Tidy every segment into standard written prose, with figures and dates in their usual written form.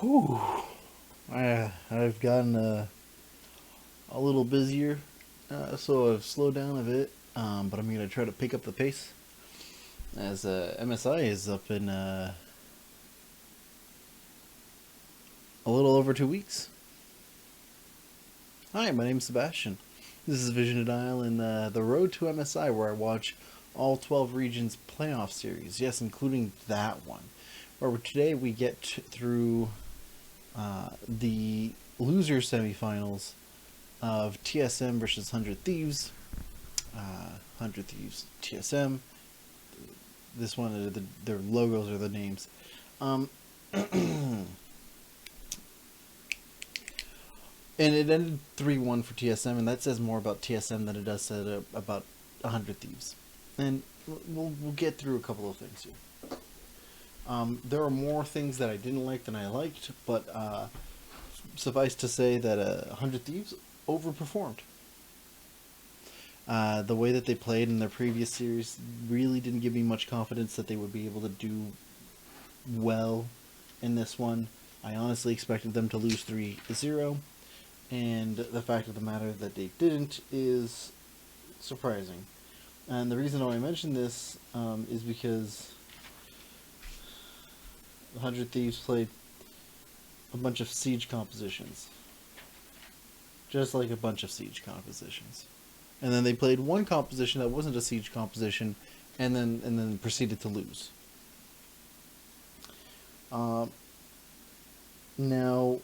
Whew. I've gotten a little busier, so I've slowed down a bit. But I'm gonna try to pick up the pace as MSI is up in a little over 2 weeks. Hi, my name's Sebastian. This is Vision to Dial in the Road to MSI, where I watch all 12 regions playoff series. Yes, including that one. Where today we get through the loser semifinals of TSM versus 100 Thieves. 100 Thieves TSM. This one, their logos are the names. And it ended 3-1 for TSM, and that says more about TSM than it does about 100 Thieves. And we'll get through a couple of things here. There are more things that I didn't like than I liked, but suffice to say that 100 Thieves overperformed. The way that they played in their previous series really didn't give me much confidence that they would be able to do well in this one. I honestly expected them to lose 3-0, and the fact of the matter that they didn't is surprising. And the reason why I mention this is because 100 Thieves played a bunch of siege compositions. Just like a bunch of siege compositions. And then they played one composition that wasn't a siege composition, and then proceeded to lose. Now,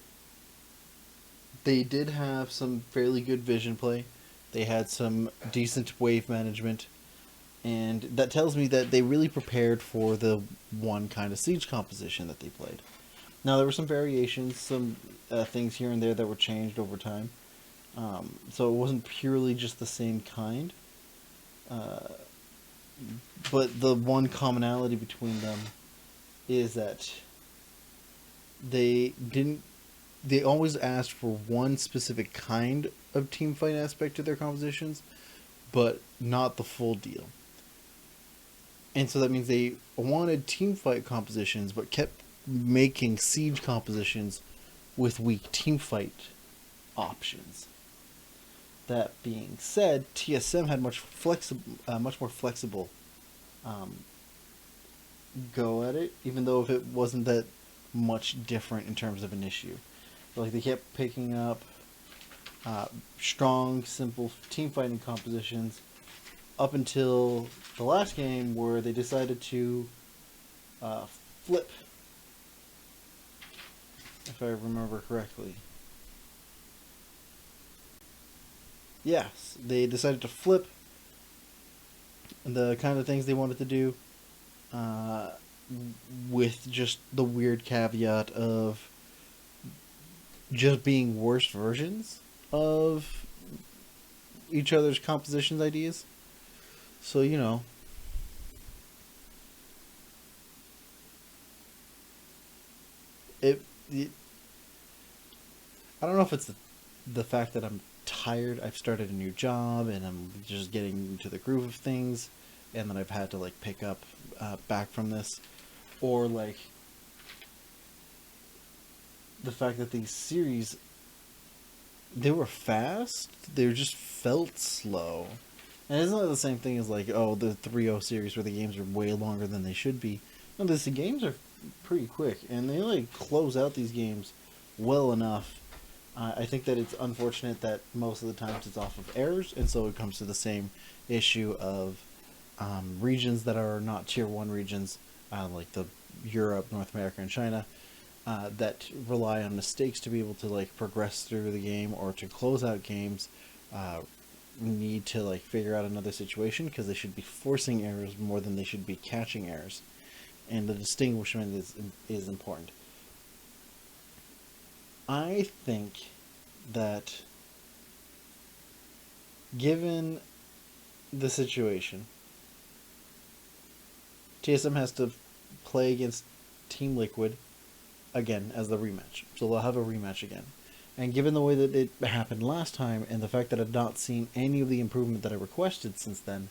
they did have some fairly good vision play. They had some decent wave management, and that tells me that they really prepared for the one kind of siege composition that they played. Now, there were some variations, some things here and there that were changed over time. So it wasn't purely just the same kind. But the one commonality between them is that they always asked for one specific kind of team fight aspect to their compositions, but not the full deal. And so that means they wanted team fight compositions, but kept making siege compositions with weak team fight options. That being said, TSM had much more flexible go at it, even though if it wasn't that much different in terms of an issue. Like, they kept picking up strong, simple team fighting compositions up until the last game, where they decided to flip, if I remember correctly. Yes, they decided to flip the kind of things they wanted to do, with just the weird caveat of just being worse versions of each other's compositions ideas. So, it I don't know if it's the fact that I'm tired. I've started a new job and I'm just getting into the groove of things, and then I've had to pick up back from this, or the fact that these series, they were fast, they just felt slow. And it's not the same thing as the 3-0 series where the games are way longer than they should be. No, the games are pretty quick, and they close out these games well enough. I think that it's unfortunate that most of the times it's off of errors, and so it comes to the same issue of regions that are not tier 1 regions, like the Europe, North America, and China, that rely on mistakes to be able to progress through the game or to close out games. Need to figure out another situation, because they should be forcing errors more than they should be catching errors, and the distinguishment is important. I think that given the situation, TSM has to play against Team Liquid again as the rematch. So they'll have a rematch again. And given the way that it happened last time, and the fact that I've not seen any of the improvement that I requested since then,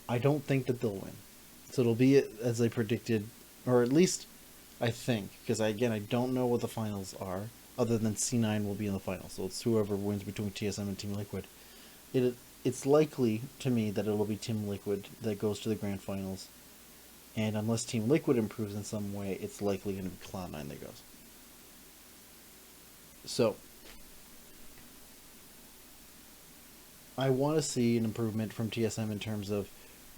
I don't think that they'll win. So it'll be as I predicted, or at least I think, because I don't know what the finals are, other than C9 will be in the finals. So it's whoever wins between TSM and Team Liquid. It's likely to me that it'll be Team Liquid that goes to the grand finals, and unless Team Liquid improves in some way, it's likely going to be Cloud9 that goes. So I want to see an improvement from TSM in terms of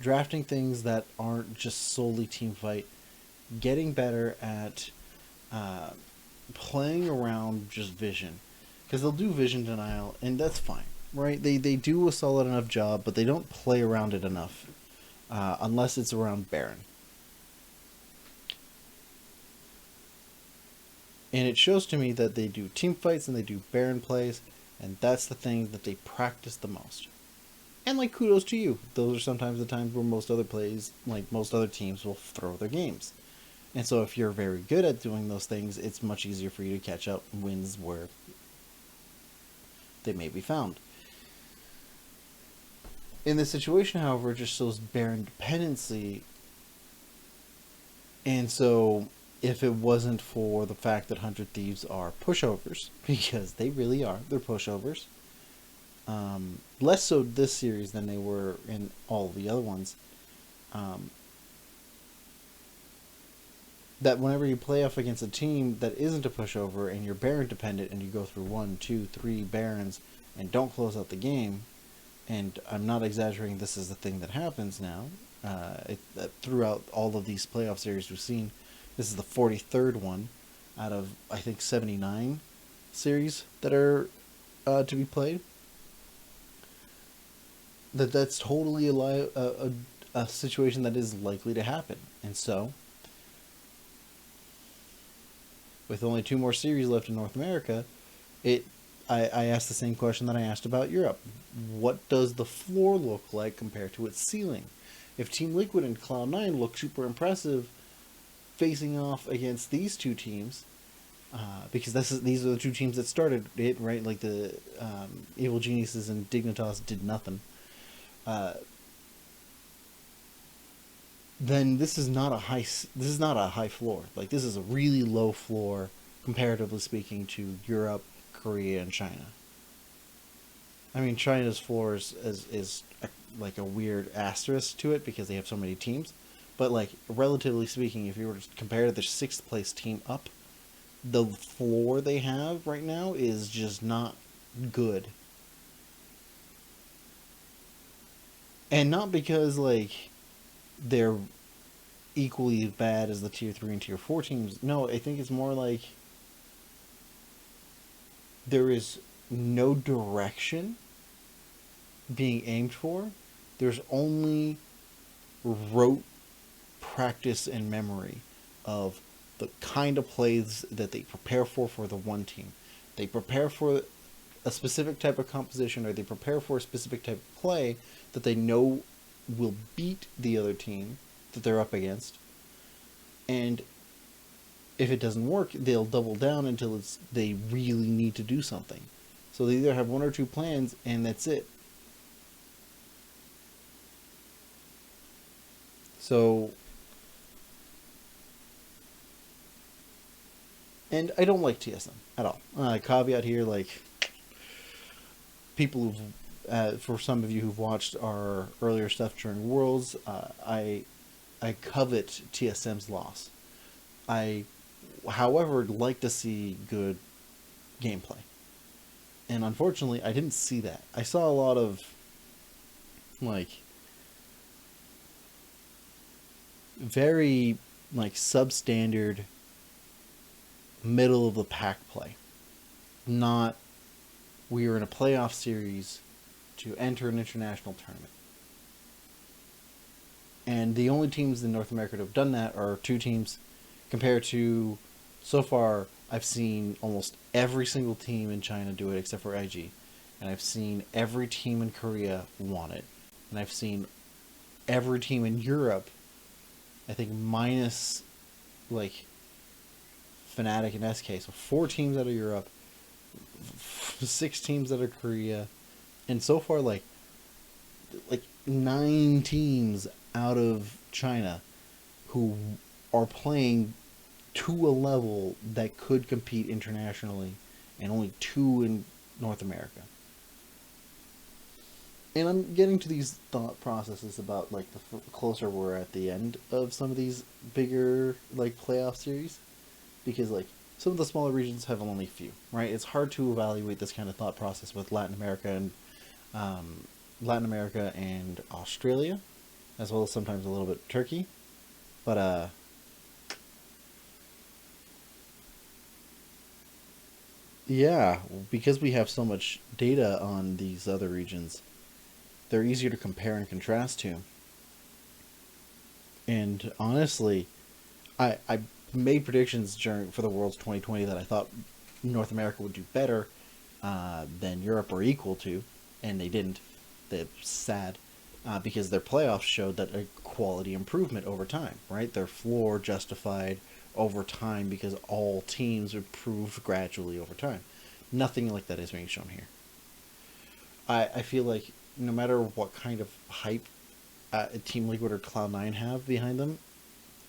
drafting things that aren't just solely team fight, getting better at uh, playing around just vision, because they'll do vision denial, and that's fine, right? They do a solid enough job, but they don't play around it enough, unless it's around Baron. And it shows to me that they do team fights and they do Baron plays, and that's the thing that they practice the most. And like kudos to you. Those are sometimes the times where most other plays, like most other teams, will throw their games. And so if you're very good at doing those things, it's much easier for you to catch up wins where they may be found. In this situation, however, it just shows Baron dependency. And so if it wasn't for the fact that 100 Thieves are pushovers, because they really are, they're pushovers, less so this series than they were in all the other ones, that whenever you play off against a team that isn't a pushover and you're Baron dependent and you go through 1, 2, 3 Barons and don't close out the game, and I'm not exaggerating, this is the thing that happens now, throughout all of these playoff series we've seen, this is the 43rd one out of, I think, 79 series that are to be played. That's totally a situation that is likely to happen. And so, with only 2 more series left in North America, I asked the same question that I asked about Europe. What does the floor look like compared to its ceiling? If Team Liquid and Cloud9 look super impressive facing off against these 2 teams, because these are the 2 teams that started it, right? Like the Evil Geniuses and Dignitas did nothing. Then this is not a high floor. Like, this is a really low floor comparatively speaking to Europe, Korea, and China. I mean, China's floor is like a weird asterisk to it because they have so many teams. But, like, relatively speaking, if you were to compare the 6th place team up, the floor they have right now is just not good. And not because, like, they're equally bad as the tier 3 and tier 4 teams. No, I think it's more like there is no direction being aimed for. There's only rote practice and memory of the kind of plays that they prepare for the one team. They prepare for a specific type of composition, or they prepare for a specific type of play that they know will beat the other team that they're up against. And if it doesn't work, they'll double down until they really need to do something. So they either have 1 or 2 plans, and that's it. So, and I don't like TSM at all. Caveat here, like, people who've, for some of you who've watched our earlier stuff during Worlds, I covet TSM's loss. I, however, like to see good gameplay. And unfortunately, I didn't see that. I saw a lot of, like, very, like, substandard, middle of the pack play. Not, we are in a playoff series to enter an international tournament. And the only teams in North America to have done that are 2 teams, compared to, so far, I've seen almost every single team in China do it except for IG. And I've seen every team in Korea want it. And I've seen every team in Europe, I think minus, like, Fnatic and SK. So 4 teams out of Europe, 6 teams out of Korea, and so far, like 9 teams out of China who are playing to a level that could compete internationally, and only 2 in North America. And I'm getting to these thought processes about like the closer we're at the end of some of these bigger like playoff series, because like some of the smaller regions have only few, right? It's hard to evaluate this kind of thought process with Latin America and Australia, as well as sometimes a little bit Turkey. But yeah, because we have so much data on these other regions, they're easier to compare and contrast to. And honestly, I made predictions during for the Worlds 2020 that I thought North America would do better than Europe or equal to, and they didn't. They're sad because their playoffs showed that a quality improvement over time. Right, their floor justified over time because all teams improved gradually over time. Nothing like that is being shown here. I feel like no matter what kind of hype a Team Liquid or Cloud9 have behind them,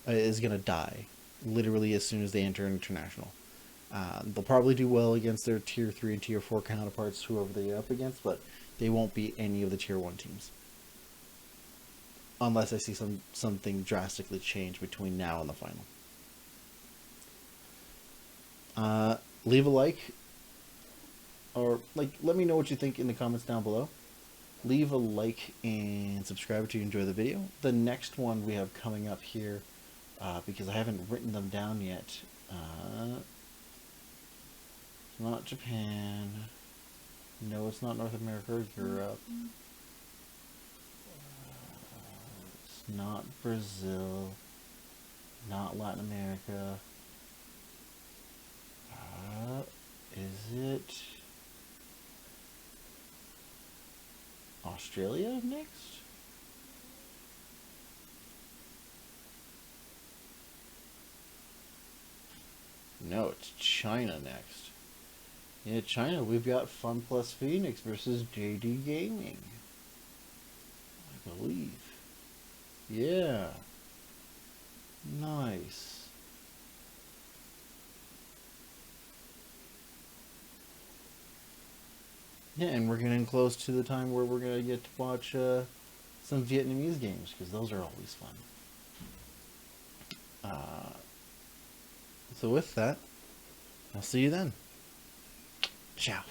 is going to die literally as soon as they enter international. They'll probably do well against their tier 3 and tier 4 counterparts, whoever they're up against, but they won't beat any of the tier 1 teams. Unless I see something drastically change between now and the final. Leave a like, or like let me know what you think in the comments down below. Leave a like and subscribe if you enjoy the video. The next one we have coming up here, because I haven't written them down yet. It's not Japan. No, it's not North America or Europe. It's not Brazil. Not Latin America. Is it Australia next? No, it's China next. Yeah, China, we've got Fun Plus Phoenix versus JD Gaming. I believe. Yeah. Nice. Yeah, and we're getting close to the time where we're going to get to watch some Vietnamese games, because those are always fun. So with that, I'll see you then. Ciao.